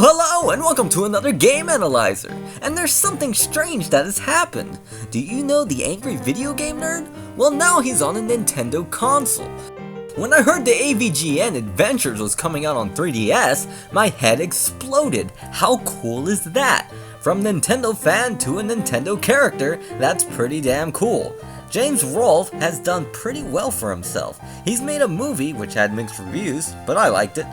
Hello, and welcome to another Game Analyzer. And there's something strange that has happened. Do you know the angry video game nerd? Well, now he's on a Nintendo console. When I heard the AVGN Adventures was coming out on 3DS, my head exploded. How cool is that? From Nintendo fan to a Nintendo character, that's pretty damn cool. James Rolfe has done pretty well for himself. He's made a movie, which had mixed reviews, but I liked it,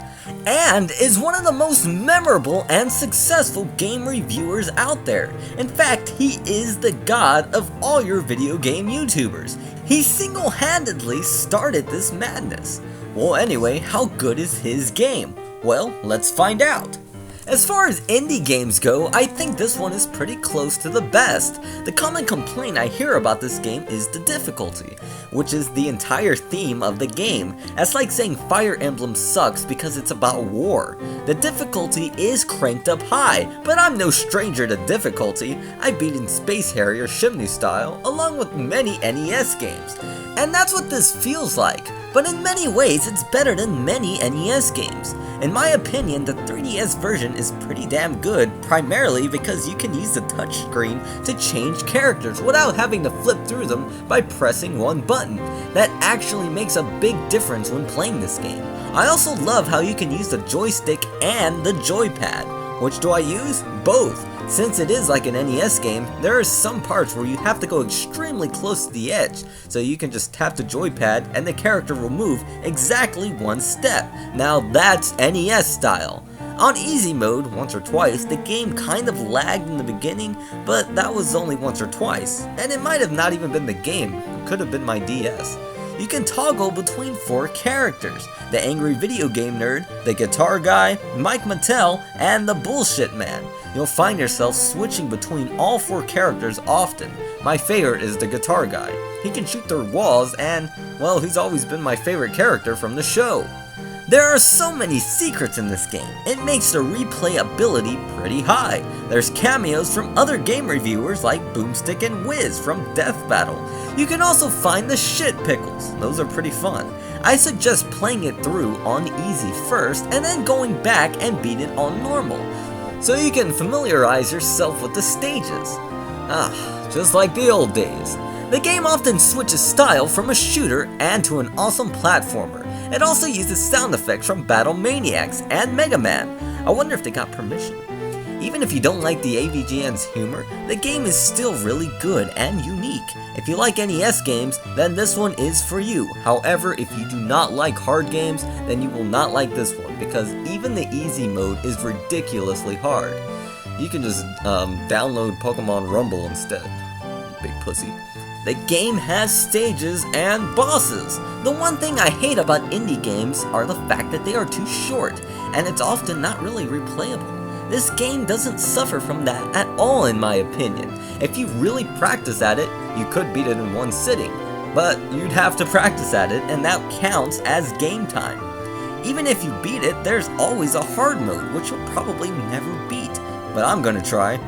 and is one of the most memorable and successful game reviewers out there. In fact, he is the god of all your video game YouTubers. He single-handedly started this madness. Well, anyway, how good is his game? Well, let's find out. As far as indie games go, I think this one is pretty close to the best. The common complaint I hear about this game is the difficulty, which is the entire theme of the game. That's like saying Fire Emblem sucks because it's about war. The difficulty is cranked up high, but I'm no stranger to difficulty. I beat in Space Harrier Shimny style, along with many NES games. And that's what this feels like. But in many ways, it's better than many NES games. In my opinion, the 3DS version is pretty damn good, primarily because you can use the touchscreen to change characters without having to flip through them by pressing one button. That actually makes a big difference when playing this game. I also love how you can use the joystick and the joypad. Which do I use? Both. Since it is like an NES game, there are some parts where you have to go extremely close to the edge, so you can just tap the joypad and the character will move exactly one step. Now that's NES style. On easy mode, once or twice, the game kind of lagged in the beginning, but that was only once or twice, and it might have not even been the game, it could have been my DS. You can toggle between 4 characters: the angry video game nerd, the guitar guy, Mike Mattel, and the bullshit man. You'll find yourself switching between all 4 characters often. My favorite is the guitar guy. He can shoot through walls and, well, he's always been my favorite character from the show. There are so many secrets in this game, it makes the replayability pretty high. There's cameos from other game reviewers like Boomstick and Wiz from Death Battle. You can also find the shit pickles, those are pretty fun. I suggest playing it through on easy first and then going back and beat it on normal, so you can familiarize yourself with the stages. Just like the old days. The game often switches style from a shooter and to an awesome platformer. It also uses sound effects from Battle Maniacs and Mega Man. I wonder if they got permission. Even if you don't like the AVGN's humor, the game is still really good and unique. If you like NES games, then this one is for you. However, if you do not like hard games, then you will not like this one, because even the easy mode is ridiculously hard. You can just download Pokemon Rumble instead, big pussy. The game has stages and bosses. The one thing I hate about indie games are the fact that they are too short, and it's often not really replayable. This game doesn't suffer from that at all in my opinion. If you really practice at it, you could beat it in one sitting, but you'd have to practice at it, and that counts as game time. Even if you beat it, there's always a hard mode, which you'll probably never beat, but I'm gonna try.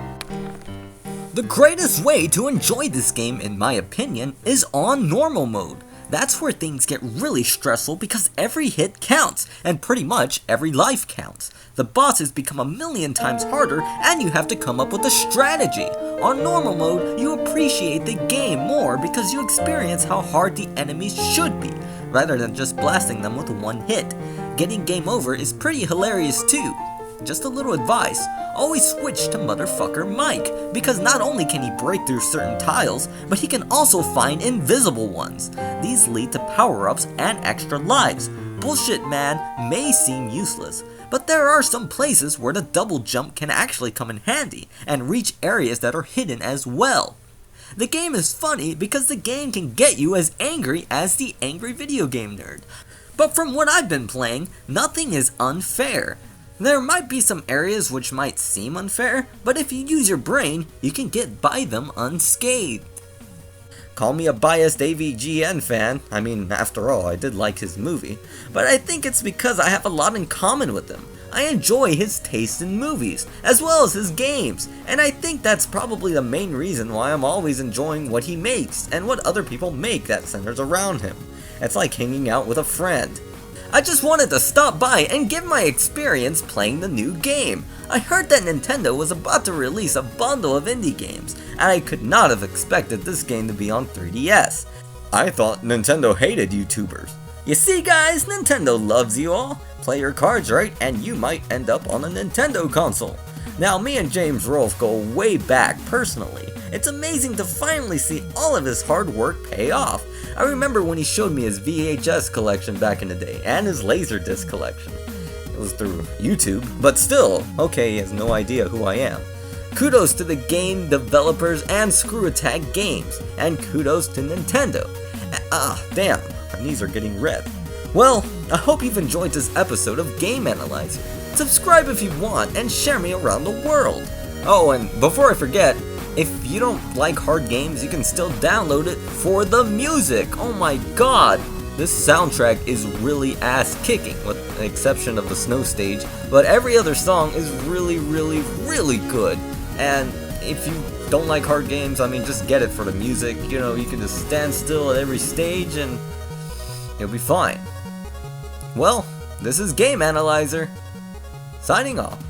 The greatest way to enjoy this game, in my opinion, is on normal mode. That's where things get really stressful because every hit counts, and pretty much every life counts. The bosses become a million times harder, and you have to come up with a strategy. On normal mode, you appreciate the game more because you experience how hard the enemies should be, rather than just blasting them with one hit. Getting game over is pretty hilarious too. Just a little advice, always switch to motherfucker Mike, because not only can he break through certain tiles, but he can also find invisible ones. These lead to power-ups and extra lives. Bullshit man may seem useless, but there are some places where the double jump can actually come in handy, and reach areas that are hidden as well. The game is funny because the game can get you as angry as the angry video game nerd. But from what I've been playing, nothing is unfair. There might be some areas which might seem unfair, but if you use your brain, you can get by them unscathed. Call me a biased AVGN fan, I mean, after all, I did like his movie, but I think it's because I have a lot in common with him. I enjoy his taste in movies, as well as his games, and I think that's probably the main reason why I'm always enjoying what he makes, and what other people make that centers around him. It's like hanging out with a friend. I just wanted to stop by and give my experience playing the new game. I heard that Nintendo was about to release a bundle of indie games, and I could not have expected this game to be on 3DS. I thought Nintendo hated YouTubers. You see guys, Nintendo loves you all. Play your cards right and you might end up on a Nintendo console. Now me and James Rolfe go way back personally. It's amazing to finally see all of his hard work pay off. I remember when he showed me his VHS collection back in the day and his Laserdisc collection. It was through YouTube, but still, okay, he has no idea who I am. Kudos to the game developers and Screw Attack Games, and kudos to Nintendo. Damn, my knees are getting red. Well, I hope you've enjoyed this episode of Game Analyzer. Subscribe if you want and share me around the world. Oh, and before I forget, if you don't like hard games, you can still download it for the music. Oh my god, this soundtrack is really ass-kicking, with the exception of the snow stage, but every other song is really, really, really good. And if you don't like hard games, I mean, just get it for the music. You know, you can just stand still at every stage and you'll be fine. Well, this is Game Analyzer, signing off.